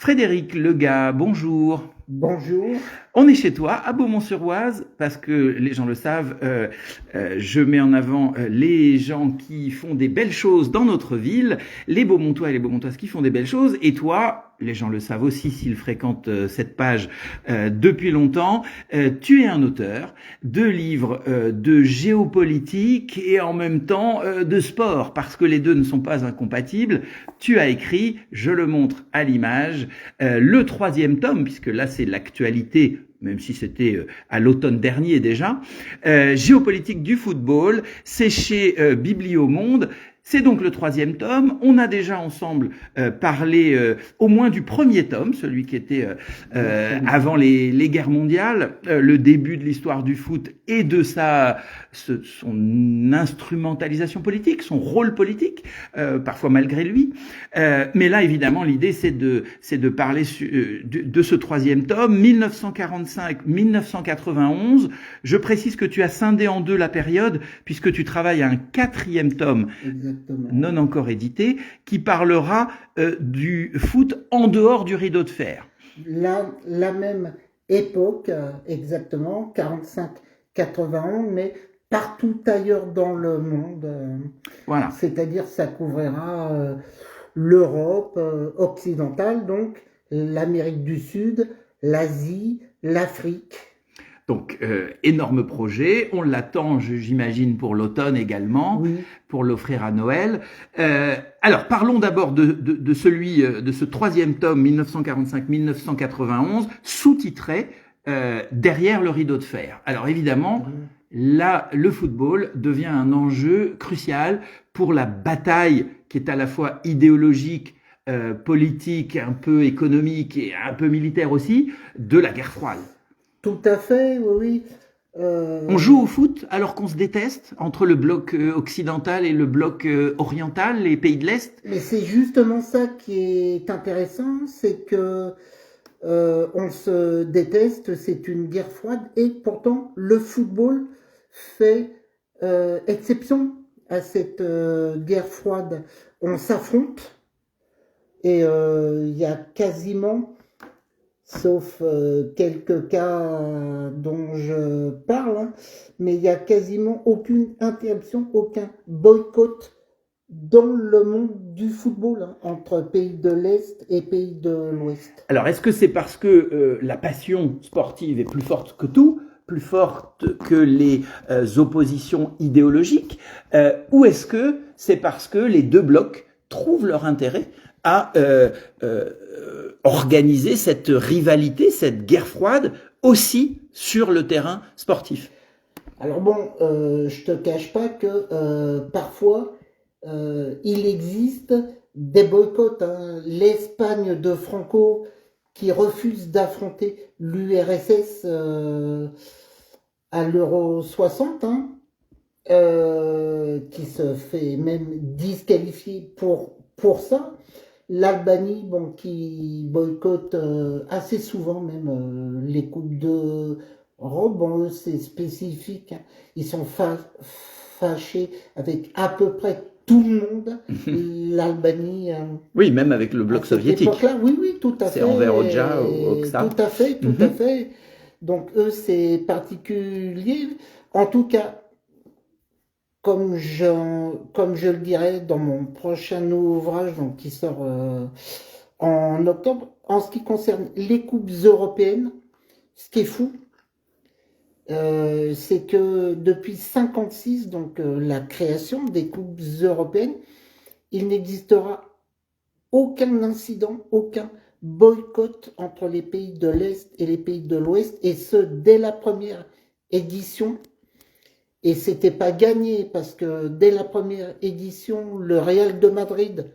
Frédéric Lega, bonjour. Bonjour. On est chez toi, à Beaumont-sur-Oise, parce que les gens le savent, je mets en avant les gens qui font des belles choses dans notre ville, les Beaumontois et les Beaumontoises qui font des belles choses, et toi, les gens le savent aussi s'ils fréquentent cette page depuis longtemps, tu es un auteur de livres de géopolitique et en même temps de sport, parce que les deux ne sont pas incompatibles. Tu as écrit, je le montre à l'image, le 3e tome, puisque là c'est l'actualité, même si c'était à l'automne dernier déjà, géopolitique du football, c'est chez Bibliomonde. C'est donc le 3e tome. On a déjà ensemble parlé au moins du 1er tome, celui qui était avant les guerres mondiales, le début de l'histoire du foot et de son instrumentalisation politique, son rôle politique, parfois malgré lui. Mais là, évidemment, l'idée c'est de parler de ce 3e tome, 1945-1991. Je précise que tu as scindé en deux la période puisque tu travailles à un 4e tome. Exactement. Non encore édité, qui parlera du foot en dehors du rideau de fer. La même époque, exactement, 45-91, mais partout ailleurs dans le monde. Voilà. C'est-à-dire ça couvrira l'Europe occidentale, donc l'Amérique du Sud, l'Asie, l'Afrique. Donc, énorme projet. On l'attend, j'imagine, pour l'automne également, oui, pour l'offrir à Noël. Alors, parlons d'abord de ce 3e tome, 1945-1991, sous-titré Derrière le rideau de fer. Alors, évidemment, là, le football devient un enjeu crucial pour la bataille qui est à la fois idéologique, politique, un peu économique et un peu militaire aussi, de la guerre froide. Tout à fait, oui. On joue au foot alors qu'on se déteste entre le bloc occidental et le bloc oriental, les pays de l'Est. Mais c'est justement ça qui est intéressant, c'est que on se déteste, c'est une guerre froide, et pourtant le football fait exception à cette guerre froide. On s'affronte et il y a quasiment, sauf quelques cas dont je parle, mais il n'y a quasiment aucune interruption, aucun boycott dans le monde du football, entre pays de l'Est et pays de l'Ouest. Alors, est-ce que c'est parce que la passion sportive est plus forte que tout, plus forte que les oppositions idéologiques, ou est-ce que c'est parce que les deux blocs trouvent leur intérêt à organiser cette rivalité, cette guerre froide aussi sur le terrain sportif? Alors bon, je te cache pas que parfois il existe des boycotts. L'Espagne de Franco qui refuse d'affronter l'URSS à l'Euro 60, qui se fait même disqualifier pour ça. L'Albanie, bon, qui boycotte assez souvent même les coupes d'Europe. Bon, eux, c'est spécifique. Ils sont fâchés avec à peu près tout le monde. L'Albanie. Oui, même avec le bloc soviétique. Oui, tout à fait. C'est Enver Hoxha ou Hoxha. Tout à fait, tout à fait. Donc eux, c'est particulier. En tout cas, comme je le dirai dans mon prochain ouvrage, donc qui sort en octobre, en ce qui concerne les coupes européennes, ce qui est fou, c'est que depuis 1956, donc la création des coupes européennes, il n'existera aucun incident, aucun boycott entre les pays de l'Est et les pays de l'Ouest, et ce dès la première édition. Et c'était pas gagné parce que dès la première édition, le Real de Madrid,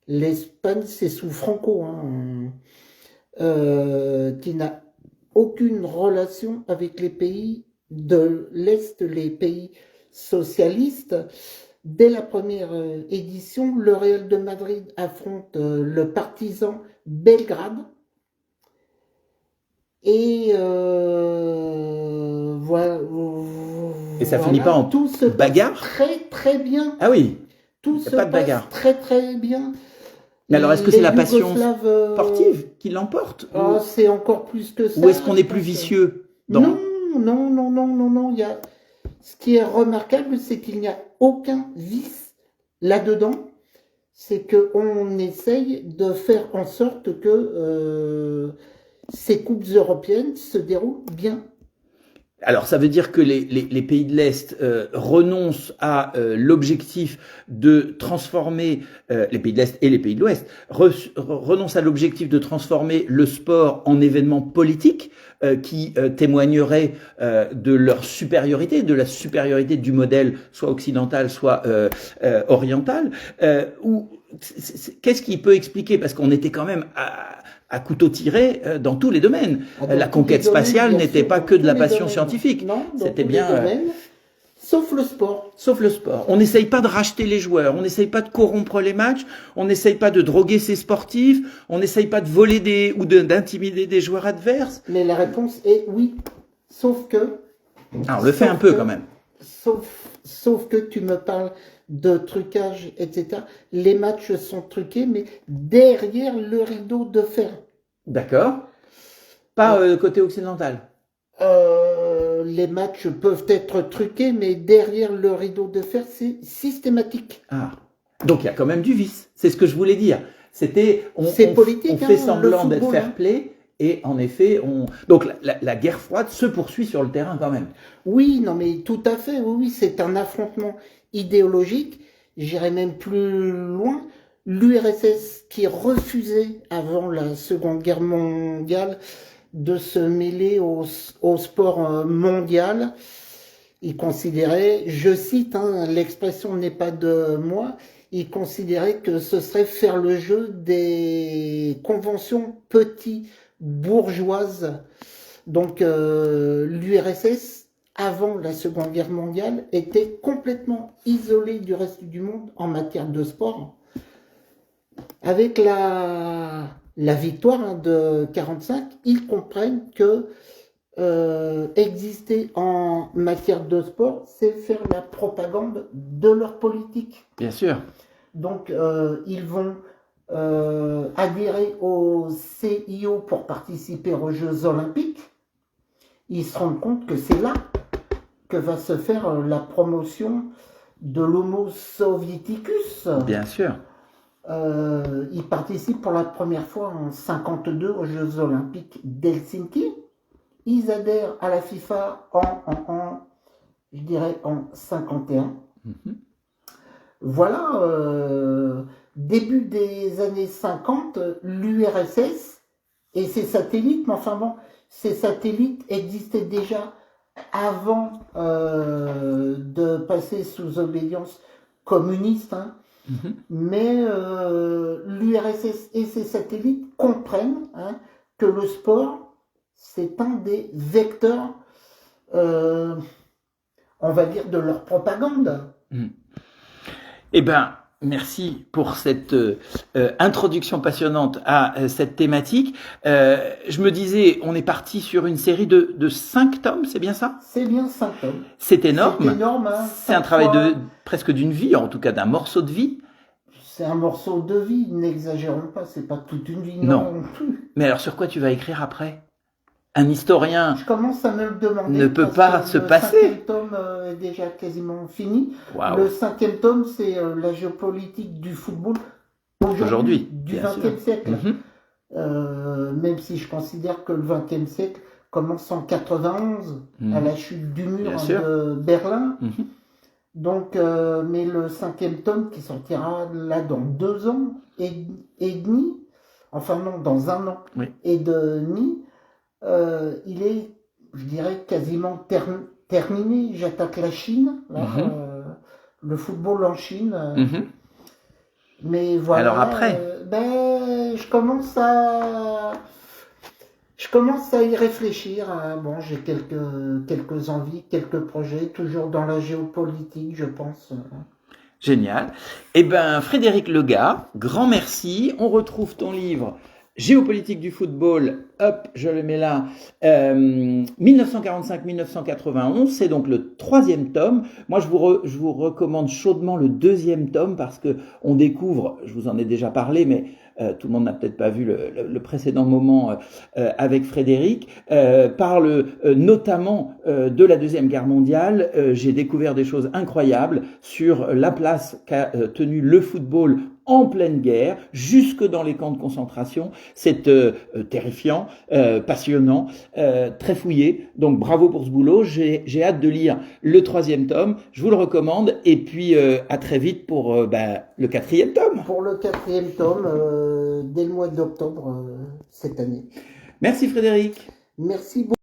l'Espagne, c'est sous Franco, qui n'a aucune relation avec les pays de l'Est, les pays socialistes. Dès la première édition, le Real de Madrid affronte le Partizan Belgrade. Et voilà. Et ça finit pas en tout se bagarre? Très très bien. Ah oui. Tout se passe très très bien. Mais alors, est-ce que c'est la passion Yougoslaves, sportive qui l'emporte oh, c'est encore plus que ça. ou est-ce qu'on est je plus pense. vicieux Non, non, non, non, non, non. Ce qui est remarquable, c'est qu'il n'y a aucun vice là-dedans. C'est qu'on essaye de faire en sorte que ces coupes européennes se déroulent bien. Alors, ça veut dire que les pays de l'Est renoncent à l'objectif de transformer, les pays de l'Est et les pays de l'Ouest, renoncent à l'objectif de transformer le sport en événement politique qui témoignerait de leur supériorité, de la supériorité du modèle soit occidental, soit oriental. Qu'est-ce qui peut expliquer? Parce qu'on était quand même à couteau tiré dans tous les domaines. La conquête spatiale n'était pas que de la passion scientifique. Non, c'était bien. Sauf le sport. Sauf le sport. On n'essaye pas de racheter les joueurs, on n'essaye pas de corrompre les matchs, on n'essaye pas de droguer ses sportifs, on n'essaye pas de voler ou d'intimider des joueurs adverses. Mais la réponse est oui. Sauf que. Ah, on le fait un peu quand même. Sauf que tu me parles de trucage, etc. Les matchs sont truqués, mais derrière le rideau de fer. D'accord. Pas côté occidental. Les matchs peuvent être truqués, mais derrière le rideau de fer, c'est systématique. Ah. Donc il y a quand même du vice. C'est ce que je voulais dire. C'est politique. On fait semblant d'être fair play. Et en effet, donc la guerre froide se poursuit sur le terrain quand même. Oui, non, mais tout à fait. Oui, c'est un affrontement idéologique. J'irais même plus loin. L'URSS qui refusait avant la Seconde Guerre mondiale de se mêler au sport mondial. Il considérait, je cite, l'expression n'est pas de moi, il considérait que ce serait faire le jeu des conventions petits bourgeoises. Donc l'URSS, avant la Seconde Guerre mondiale, était complètement isolée du reste du monde en matière de sport. Avec la victoire de 45, ils comprennent que exister en matière de sport, c'est faire la propagande de leur politique. Bien sûr. Donc ils vont adhérer au CIO pour participer aux Jeux Olympiques. Ils se rendent compte que c'est là que va se faire la promotion de l'Homo Sovieticus. Bien sûr. Ils participent pour la première fois en 52 aux Jeux Olympiques d'Helsinki. Ils adhèrent à la FIFA je dirais en 51. Mm-hmm. Voilà, début des années 50, l'URSS et ses satellites, mais enfin bon, ces satellites existaient déjà avant de passer sous obédience communiste, mm-hmm. Mais l'URSS et ses satellites comprennent que le sport, c'est un des vecteurs, on va dire, de leur propagande. Mm. Eh bien, merci pour cette introduction passionnante à cette thématique. Je me disais, on est parti sur une série de 5 tomes, c'est bien ça? C'est bien 5 tomes. C'est énorme. C'est énorme. C'est un travail presque d'une vie, en tout cas d'un morceau de vie. C'est un morceau de vie, n'exagérons pas, c'est pas toute une vie non plus. Mais alors sur quoi tu vas écrire après? Un historien je commence à me le demander, ne peut pas se passer. Le 5e tome est déjà quasiment fini. Wow. Le 5e tome, c'est la géopolitique du football aujourd'hui du XXe siècle. Mm-hmm. Même si je considère que le XXe siècle commence en 91, à la chute du mur de Berlin. Mm-hmm. Donc, mais le 5e tome qui sortira là dans 2 ans et demi, enfin non, dans 1 an et demi, il est, je dirais, quasiment terminé. J'attaque la Chine, là, le football en Chine. Mais voilà. Alors après je commence à y réfléchir. Bon, j'ai quelques envies, quelques projets, toujours dans la géopolitique, je pense. Génial. Eh bien, Frédéric Lega, grand merci. On retrouve ton livre Géopolitique du football, hop, je le mets là, 1945-1991, c'est donc le troisième tome. Moi, je vous recommande chaudement le deuxième tome parce que on découvre, je vous en ai déjà parlé, mais tout le monde n'a peut-être pas vu le précédent moment avec Frédéric, parle notamment de la Deuxième Guerre mondiale. J'ai découvert des choses incroyables sur la place qu'a tenue le football en pleine guerre, jusque dans les camps de concentration. C'est terrifiant, passionnant, très fouillé. Donc bravo pour ce boulot. J'ai hâte de lire le troisième tome. Je vous le recommande. Et puis à très vite pour le quatrième tome. Pour le quatrième tome, dès le mois d'octobre cette année. Merci Frédéric. Merci beaucoup.